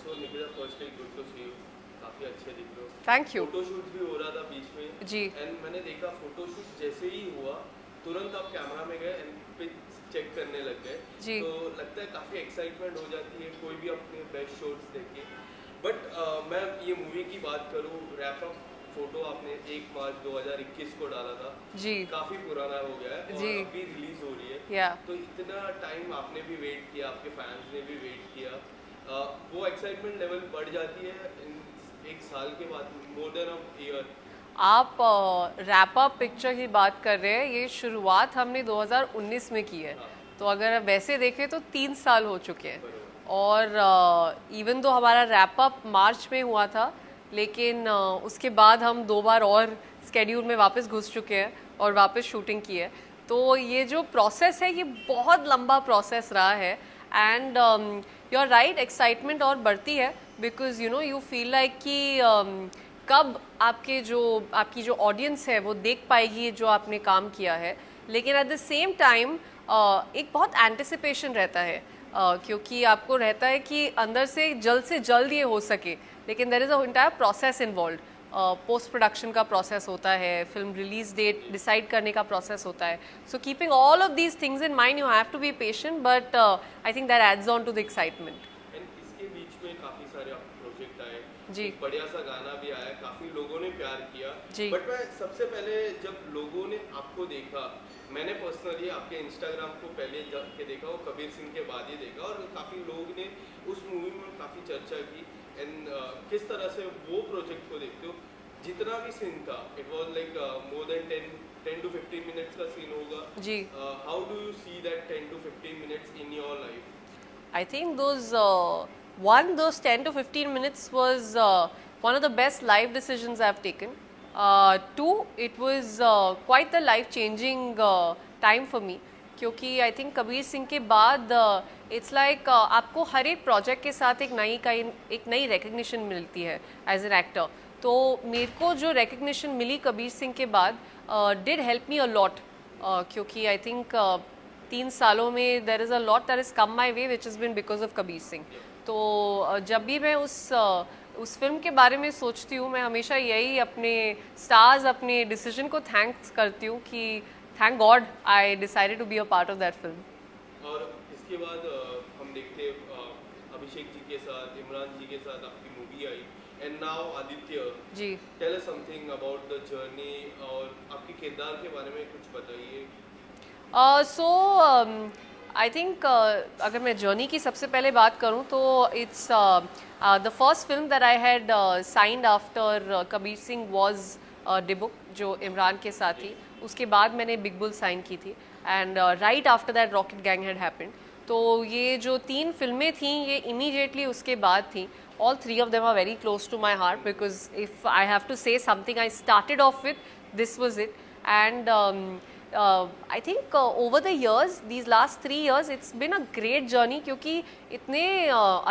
So Nikita firstly good to see you, काफ़ी अच्छे दिख रहे हो। Thank you. फोटोशूट भी हो रहा था बीच में जी। एंड मैंने देखा फोटोशूट जैसे ही हुआ तुरंत आप कैमरा में गए एंड पिच चेक करने लग गए। जी। तो लगता है काफ़ी एक्साइटमेंट हो जाती है कोई भी अपने बेस्ट शॉट्स देखे। बट मैं ये मूवी की बात करूँ, रैप अप फोटो आपने 1 मार्च 2021 को डाला था। जी। काफ़ी पुराना हो गया है जी। और अभी रिलीज हो रही है। या तो इतना टाइम आपने भी वेट किया, आपके फैंस ने भी वेट किया, वो एक्साइटमेंट लेवल बढ़ जाती है इन 1 साल के बाद, मोर देन अ ईयर। आप रैप अप पिक्चर की बात कर रहे हैं, ये शुरुआत हमने 2019 में की है। हाँ। तो अगर वैसे देखें तो 3 साल हो चुके हैं। बरोबर। और इवन तो हमारा रैप अप मार्च में हुआ था, लेकिन उसके बाद हम 2 बार और स्केड्यूल में वापस घुस चुके हैं और वापस शूटिंग की है। तो ये जो प्रोसेस है ये बहुत लंबा प्रोसेस रहा है। And you are right, excitement और बढ़ती है because you know you feel like कि कब आपकी जो ऑडियंस है वो देख पाएगी जो आपने काम किया है। लेकिन एट द सेम टाइम एक बहुत एंटिसिपेशन रहता है, क्योंकि आपको रहता है कि अंदर से जल्द ये हो सके। लेकिन there is a entire process involve. Post production का प्रोसेस होता है, फिल्म रिलीज डेट डिसाइड करने का प्रोसेस होता है। So keeping all of these things in mind you have to be patient, but I think that adds on to the excitement. And इसके बीच में काफ़ी सारे प्रोजेक्ट आए, जी। एक बढ़िया सा गाना भी आया, काफ़ी लोगों ने प्यार किया। जी। बट मैं सबसे पहले जब लोगों ने आपको देखा, मैंने पर्सनली आपके इंस्टाग्राम को पहले जाके देखा और कबीर सिंह के बाद ही देखा, और काफ़ी लोग ने उस मूवी में काफ़ी चर्चा की। एंड किस तरह से वो प्रोजेक्ट को देखते हो? जितना भी सीन था, it was like more than 10 to 15 minutes का सीन होगा। जी। How do you see that 10 to 15 minutes in your life? I think those 10 to 15 minutes was one of the best life decisions I've taken. Two, it was quite the life-changing time for me, क्योंकि I think Kabir Singh के बाद it's like आपको हर एक project के साथ एक नई recognition मिलती है as an actor. तो मेरे को जो recognition मिली कबीर सिंह के बाद did help me a lot, क्योंकि I think 3 सालों में there is a lot that is come my way which is been because of Kabir Singh. तो जब भी मैं उस फिल्म के बारे में सोचती हूँ, मैं हमेशा यही अपने स्टार्स, अपने डिसीजन को थैंक्स करती हूँ कि thank God I decided to be a part of that film. और इसके बाद हम देखते अभिषेक जी के साथ, इमरान जी के साथ आपकी मूवी आई, and now Aditya ji. Tell us something about the journey और आपके किरदार के बारे में कुछ बताइए। आई थिंक अगर मैं जर्नी की सबसे पहले बात करूं तो it's the first film that I had signed after Kabir Singh was Dybbuk, जो इमरान के साथ थी। उसके बाद मैंने बिग बुल साइन की थी, and right after that rocket gang had happened. तो ये जो 3 फिल्में थीं ये इमीडिएटली उसके बाद थी। All 3 of them are very close to my heart because if I have to say something I started off with, this was it. And I think over the years, these last 3 years, it's been a great journey क्योंकि इतने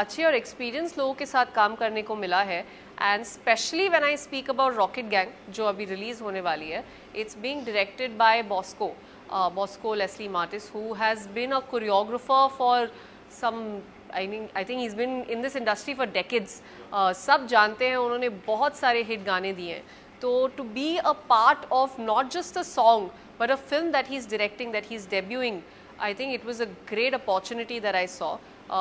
अच्छे और experienced लोगों के साथ काम करने को मिला है। And especially when I speak about Rocket Gang, जो अभी release होने वाली है, it's being directed by Bosco Leslie Martis, who has been a choreographer for some, I think he's been in this industry for decades. सब जानते हैं, उन्होंने बहुत सारे हिट गाने दिए हैं। तो to be a part of not just a song but a film that he's directing, that he's debuting, I think it was a great opportunity that I saw.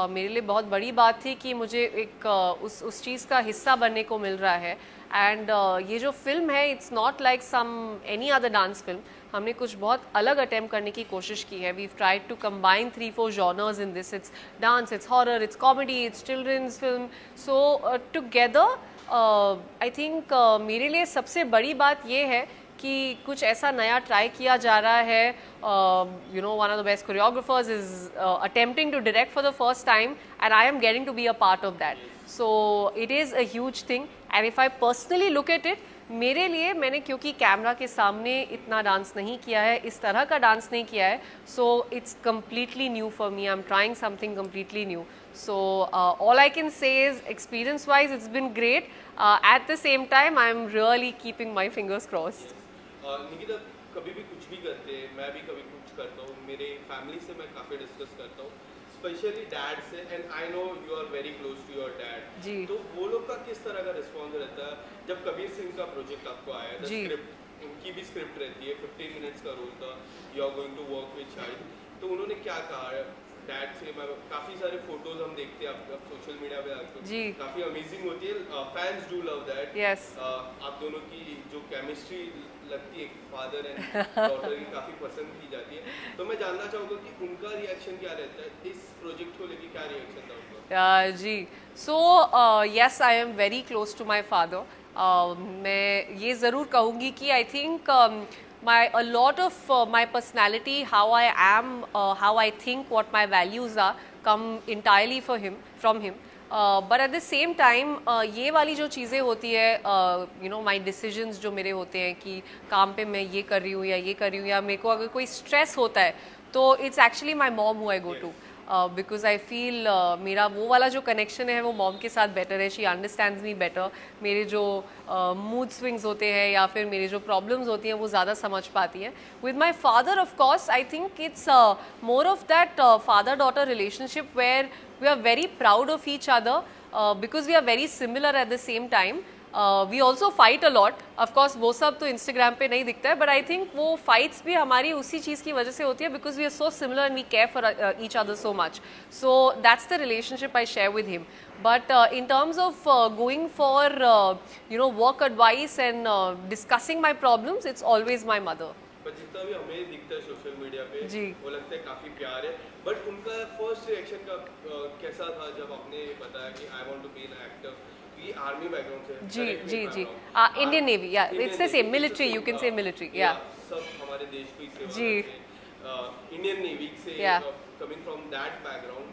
मेरे लिए बहुत बड़ी बात थी कि मुझे एक उस चीज़ का हिस्सा बनने को मिल रहा है। एंड ये जो फिल्म है, it's not like some any other dance film. हमने कुछ बहुत अलग अटेम्प्ट करने की कोशिश की है। We tried to combine 3-4 genres in this. It's dance, it's horror, it's comedy, it's children's film. So together I think मेरे लिए सबसे बड़ी बात ये है कि कुछ ऐसा नया ट्राई किया जा रहा है। You know, one of the best choreographers is attempting to direct for the first time and I am getting to be a part of that. So it is a huge thing. And if I personally look at it, मेरे लिए, मैंने क्योंकि camera के सामने इतना dance नहीं किया है, इस तरह का डांस नहीं किया है, so it's completely new for me. I am trying something completely new. So all I can say is, experience wise it's been great. At the same time I'm really keeping my fingers crossed. Nikita, कभी भी कुछ भी करते हैं, मैं भी कभी कुछ करता हूँ, मेरे फैमिली से मैं काफ़ी डिस्कस करता हूँ, स्पेशली डैड से, and I know you are very close to your dad, जी। तो वो लोग का किस तरह का रिस्पॉन्स रहता है जब कबीर सिंह का प्रोजेक्ट आपको आया? The ji. स्क्रिप्ट, उनकी भी स्क्रिप्ट रहती है, 15 मिनट्स का रोल था, you are going to work with child, तो उन्होंने क्या कहा डैड से? काफ़ी सारे फोटोज हम देखते हैं आप सोशल मीडिया पे आजकल, जी। काफ़ी अमेजिंग होती है, fans do love that. Yes. आप दोनों की जो केमिस्ट्री लगती है फादर एंड डॉटर की, काफ़ी पसंद की जाती है, तो मैं जानना चाहूँगा कि उनका रिएक्शन क्या रहता है इस प्रोजेक्ट को लेके, क्या रिएक्शन था उनका? जी, so yes, I am very close to my father. मैं ये ज़रूर कहूँगी कि I think a lot of my personality, how I am, how I think, what my values are, come entirely from him. But at the same time, ये वाली जो चीज़ें होती है, my decisions जो मेरे होते हैं कि काम पे मैं ये कर रही हूँ या ये कर रही हूँ, या मेरे को अगर कोई स्ट्रेस होता है तो it's actually my mom who I go to, because I feel मेरा वो वाला जो कनेक्शन है वो मॉम के साथ बेटर है। She understands me better. मेरे जो मूड स्विंग्स होते हैं या फिर मेरी जो प्रॉब्लम्स होती हैं वो ज़्यादा समझ पाती हैं। With my father of course I think it's more of that father daughter relationship where we are very proud of each other, because we are very similar at the same time. We also fight a lot, of course वो सब तो Instagram पे नहीं दिखता है, but I think वो fights भी हमारी उसी चीज़ की वजह से होती है, because we are so similar and we care for each other so much. So that's the relationship I share with him. But in terms of going for work advice and discussing my problems, it's always my mother. पर जितना भी हमें दिखता है social media पे, जी। वो लगता है काफ़ी प्यार है, बट उनका फर्स्ट रिएक्शन का कैसा था जब आपने बताया कि I want to be an actor? ये आर्मी बैकग्राउंड से, जी correct me जी if I'm जी wrong. इंडियन नेवी, या it's the same military, you can say military, या सब हमारे देश को ही सेवा जी। करते हैं। इंडियन नेवी से कमिंग फ्रॉम दैट बैकग्राउंड,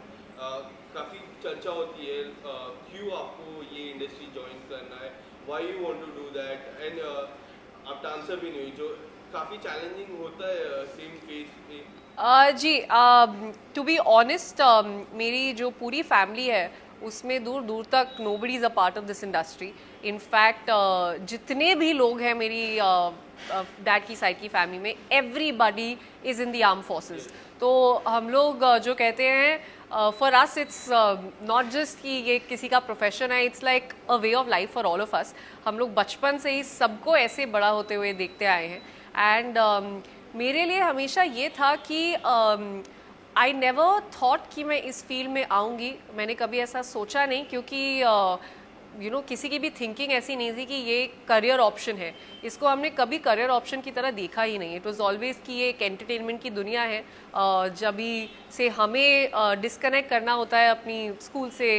काफ़ी चर्चा होती है क्यों आपको ये इंडस्ट्री ज्वाइन करना है, why you want to do that, and आप डांसर भी नहीं हुई, जो काफ़ी चैलेंजिंग होता है सेम फेस पे। जी, टू बी ऑनेस्ट, मेरी जो पूरी फैमिली है उसमें दूर दूर तक nobody is a part of this industry. In fact जितने भी लोग हैं मेरी डैड की साइड की फैमिली में, everybody is in the arm forces. तो हम लोग जो कहते हैं, for us it's not just कि ये किसी का प्रोफेशन है, it's like a way of life for all of us. हम लोग बचपन से ही सबको ऐसे बड़ा होते हुए देखते आए हैं। एंड मेरे लिए हमेशा ये था कि आई नेवर थॉट कि मैं इस फील्ड में आऊँगी। मैंने कभी ऐसा सोचा नहीं, क्योंकि किसी की भी थिंकिंग ऐसी नहीं थी कि ये करियर ऑप्शन है। इसको हमने कभी करियर ऑप्शन की तरह देखा ही नहीं। इट वॉज ऑलवेज कि ये एक एंटरटेनमेंट की दुनिया है। जब भी से हमें डिस्कनेक्ट करना होता है अपनी स्कूल से,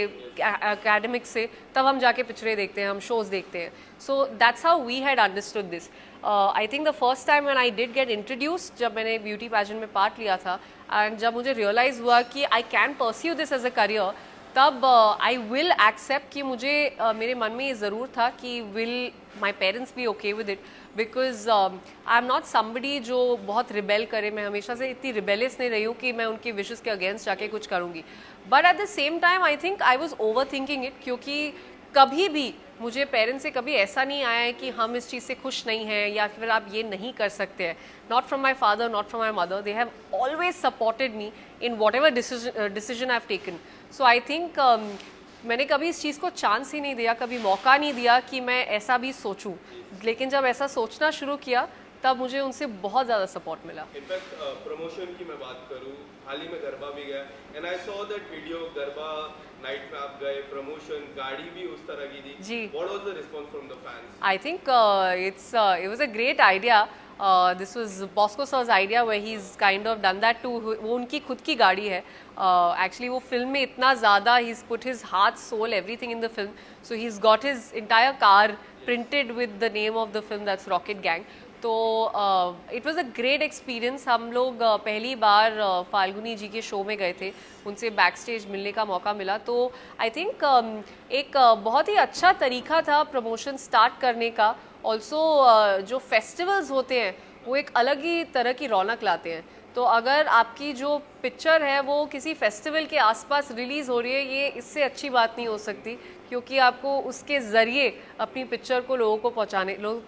एकेडमिक से, तब हम जाके पिक्चरें देखते हैं, हम शोज़ देखते हैं। So that's how we had understood this. I think the first time when I did get introduced, जब मैंने ब्यूटी पैजेंट में पार्ट लिया था, एंड जब मुझे रियलाइज़ हुआ कि I can pursue this as a career, तब आई विल एक्सेप्ट कि मुझे मेरे मन में ये ज़रूर था कि will my parents be okay with it, because I am not somebody जो बहुत रिबेल करे। मैं हमेशा से इतनी रिबेलियस नहीं रही हूँ कि मैं उनकी विशेस के अगेंस्ट जाके कुछ करूँगी। But at the same time I think I was over thinking it, क्योंकि कभी भी मुझे पेरेंट्स से कभी ऐसा नहीं आया है कि हम इस चीज़ से खुश नहीं हैं या फिर आप ये नहीं कर सकते हैं। Not from my father, not from my mother, they have always supported me in what ever decision I have taken. So I think मैंने कभी इस चीज़ को चांस ही नहीं दिया, कभी मौका नहीं दिया कि मैं ऐसा भी सोचूं। लेकिन जब ऐसा सोचना शुरू किया तब मुझे उनसे बहुत ज़्यादा सपोर्ट मिला। इनफैक्ट प्रमोशन की मैं बात करूं, हाल ही में गरबा भी गया, and I saw that video, garba night में आप गए, प्रमोशन, गाड़ी भी उस तरह की थी जी। What was the response from the fans? I think it was a great idea. This was Bosco sir's idea where he's kind of done that too. वो उनकी खुद की गाड़ी है। Actually वो फिल्म में इतना ज़्यादा he's put his heart, soul, everything in the film. So he's got his entire car printed with the name of the film, that's Rocket Gang. तो it was a great experience. हम लोग पहली बार फाल्गुनी जी के show में गए थे, उनसे back stage मिलने का मौका मिला। तो आई थिंक एक बहुत ही अच्छा तरीका था प्रमोशन स्टार्ट करने का। ऑल्सो जो फेस्टिवल्स होते हैं वो एक अलग ही तरह की रौनक लाते हैं। तो अगर आपकी जो पिक्चर है वो किसी फेस्टिवल के आसपास रिलीज़ हो रही है, ये इससे अच्छी बात नहीं हो सकती, क्योंकि आपको उसके ज़रिए अपनी पिक्चर को लोगों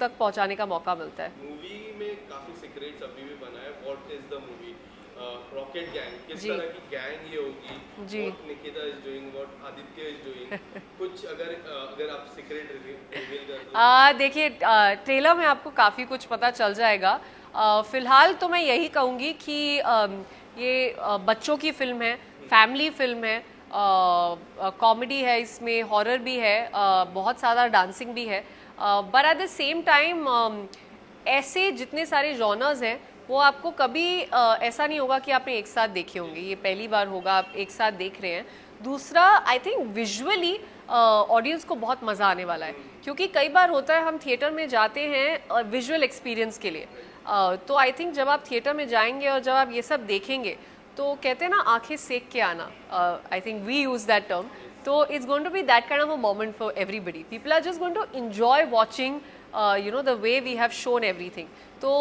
तक पहुंचाने का मौका मिलता है। मूवी में काफ़ी सीक्रेट्स अभी भी बना है, what is the movie? Rocket gang, किस जी। तरह की गैंग ये होगी, जी। What Nikita is doing, what Aditya is doing, कुछ अगर आप सीक्रेट रिवील कर दो। देखिए, ट्रेलर में आपको काफ़ी कुछ पता चल जाएगा। फिलहाल तो मैं यही कहूँगी कि ये बच्चों की फिल्म है, फैमिली फिल्म है, कॉमेडी है, इसमें हॉरर भी है, बहुत सारा डांसिंग भी है, but at the same time ऐसे जितने सारे जॉनर्स हैं वो आपको कभी ऐसा नहीं होगा कि आपने एक साथ देखे होंगे। ये पहली बार होगा आप एक साथ देख रहे हैं। दूसरा, आई थिंक विजुअली ऑडियंस को बहुत मज़ा आने वाला है, क्योंकि कई बार होता है हम थिएटर में जाते हैं विजुअल एक्सपीरियंस के लिए, तो आई थिंक जब आप थिएटर में जाएंगे और जब आप ये सब देखेंगे तो कहते हैं ना आंखें सेक के आना, I think we use that term. तो it's going to be that kind of a moment for everybody. People are just going to enjoy watching the way we have shown everything. तो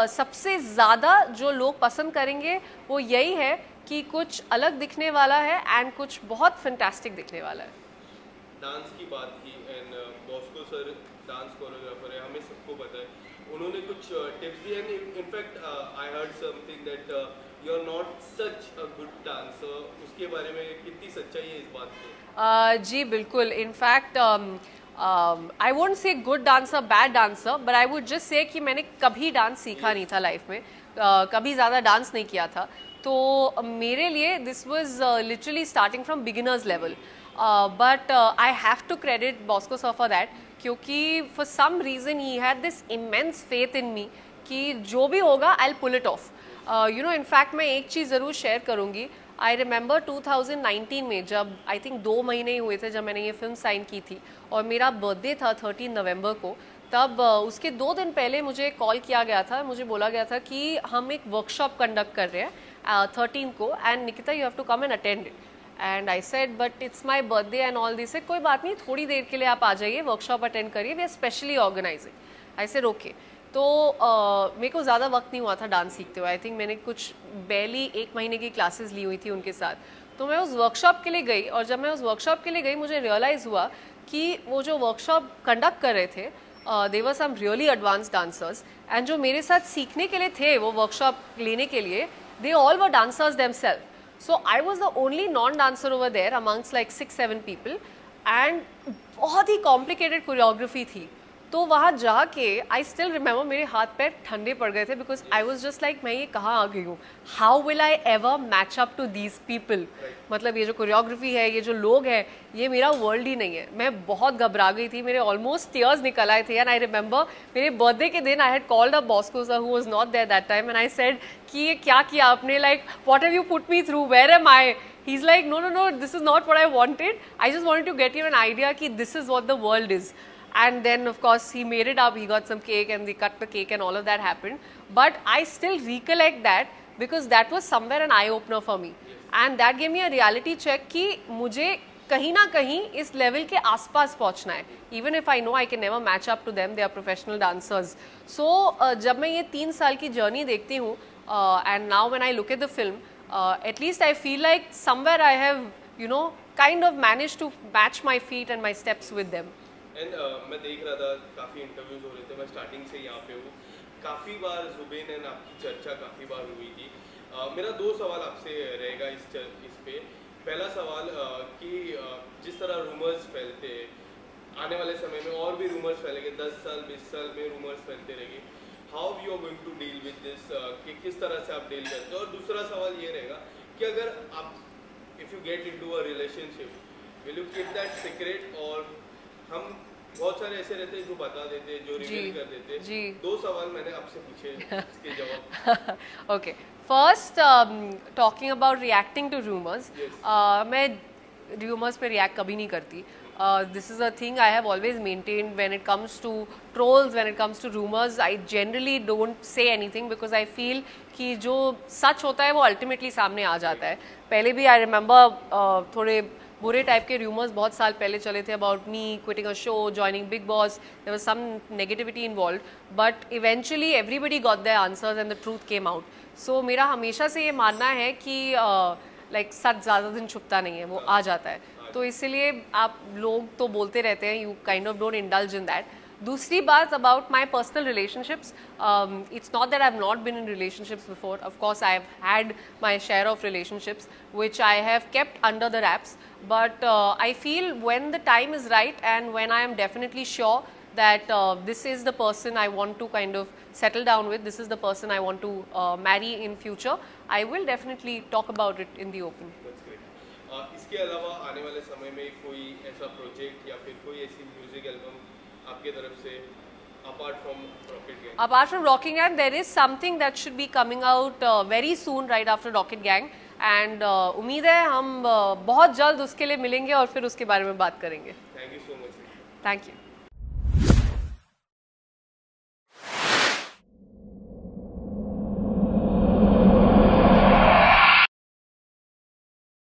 सबसे ज़्यादा जो लोग पसंद करेंगे वो यही है कि कुछ अलग दिखने वाला है एंड कुछ बहुत फैंटास्टिक दिखने वाला है। डांस की बात की, and Bosco sir dance choreographer है, हमें सबको पता है, उन्होंने कुछ टिप्स दिए हैं। In fact I heard something that you are not such a good dancer, उसके बारे में कितनी सच्चाई है इस बात में? जी बिल्कुल। In fact I won't say good dancer, bad dancer, but I would just say कि मैंने कभी डांस सीखा नहीं था लाइफ में, कभी ज़्यादा डांस नहीं किया था। तो मेरे लिए this was literally starting from beginners level, but I have to credit Bosco sir for that, क्योंकि for some reason he had this immense faith in me कि जो भी होगा I will pull it off. You know, in fact मैं एक चीज़ ज़रूर share करूँगी। I remember 2019 में, जब आई थिंक 2 महीने ही हुए थे जब मैंने ये फिल्म साइन की थी, और मेरा बर्थडे था 13 नवंबर को, तब उसके 2 दिन पहले मुझे कॉल किया गया था, मुझे बोला गया था कि हम एक वर्कशॉप कंडक्ट कर रहे हैं 13 को, and Nikita you have to come and attend it. And I said but it's my birthday and all this. कोई बात नहीं, थोड़ी देर के लिए आप आ जाइए, वर्कशॉप अटेंड करिए, we are specially organising. I said okay. तो मेरे को ज़्यादा वक्त नहीं हुआ था डांस सीखते हुए, आई थिंक मैंने कुछ बैली 1 महीने की क्लासेस ली हुई थी उनके साथ। तो मैं उस वर्कशॉप के लिए गई, और जब मैं उस वर्कशॉप के लिए गई मुझे रियलाइज़ हुआ कि वो जो वर्कशॉप कंडक्ट कर रहे थे they were some really advance dancers, and जो मेरे साथ सीखने के लिए थे वो वर्कशॉप लेने के लिए, they all were dancers themselves. So I was the only non-dancer over there amongst like 6-7 people, and बहुत ही complicated choreography थी। तो वहाँ जाके आई स्टिल रिमेंबर मेरे हाथ पैर ठंडे पड़ गए थे, because I was just like मैं ये कहाँ आ गई हूँ, how will I ever match up to these people. मतलब ये जो कोरियोग्राफी है, ये जो लोग हैं, ये मेरा वर्ल्ड ही नहीं है। मैं बहुत घबरा गई थी, मेरे ऑलमोस्ट टीयर्स निकल आए थे। एंड आई रिमेंबर मेरे बर्थडे के दिन I had called a Bosco sir who was not there that time, and I said कि ये क्या किया आपने, like what have you put me through, where am I. He's like, no, this is not what I wanted. I just wanted to get you an idea कि this is what the world is. And then of course he made it up, he got some cake and they cut the cake and all of that happened. But I still recollect that because that was somewhere an eye opener for me. And that gave me a reality check कि मुझे कहीं ना कहीं इस level के आसपास पहुंचना है. Even if I know I can never match up to them, they are professional dancers. So जब मैं ये 3 साल की जर्नी देखती हूँ and now when I look at the film, at least I feel like somewhere I have, you know, kind of managed to match my feet and my steps with them. And मैं देख रहा था, काफ़ी interviews हो रहे थे, मैं starting से यहाँ पे हूँ, काफ़ी बार जुबेन एंड आपकी चर्चा काफ़ी बार हुई थी. मेरा 2 सवाल आपसे रहेगा इस पे. पहला सवाल कि जिस तरह रूमर्स फैलते आने वाले समय में और भी रूमर्स फैलेंगे, 10 साल 20 साल में रूमर्स फैलते रहेंगे, how you are going to deal with this, कि किस तरह से आप डील करते हो. और दूसरा सवाल ये रहेगा कि अगर आप if you get into a relationship, will you keep that secret, और हम बहुत सारे ऐसे रहते हैं जो बता देते हैं, जो रिवील कर देते हैं. 2 सवाल मैंने आपसे पूछे, इसके जवाब. Okay, first talking about reacting to rumours, मैं रूमर्स पे रिएक्ट कभी नहीं करती. This is a thing I have always maintained when it comes to trolls, when it comes to rumors. I generally don't say anything because I feel कि जो सच होता है वो ultimately सामने आ जाता है. पहले भी I remember थोड़े बुरे टाइप के रूमर्स बहुत साल पहले चले थे about me quitting a show, joining Bigg Boss. There was some negativity involve, but eventually everybody got their answers and the truth came out. So मेरा हमेशा से ये मानना है कि लाइक सच ज़्यादा दिन छुपता नहीं है, वो आ जाता है. तो इसलिए आप लोग तो बोलते रहते हैं, you kind of don't indulge in that. दूसरी बात about my personal relationships, it's not that I have not been in relationships before. Of course I have had my share of relationships which I have kept under the wraps, but I feel when the time is right and when I am definitely sure that this is the person I want to kind of settle down with, this is the person I want to marry in future, I will definitely talk about it in the open. That's great. इसके अलावा आने वाले समय में कोई ऐसा project या फिर कोई ऐसी म्यूजिक एल्बम आपके तरफ से apart from Rocket Gang? Apart from Rocket Gang, there is something that should be coming out very soon right after Rocket Gang, and उम्मीद है हम बहुत जल्द उसके लिए मिलेंगे और फिर उसके बारे में बात करेंगे. Thank you so much. Thank you.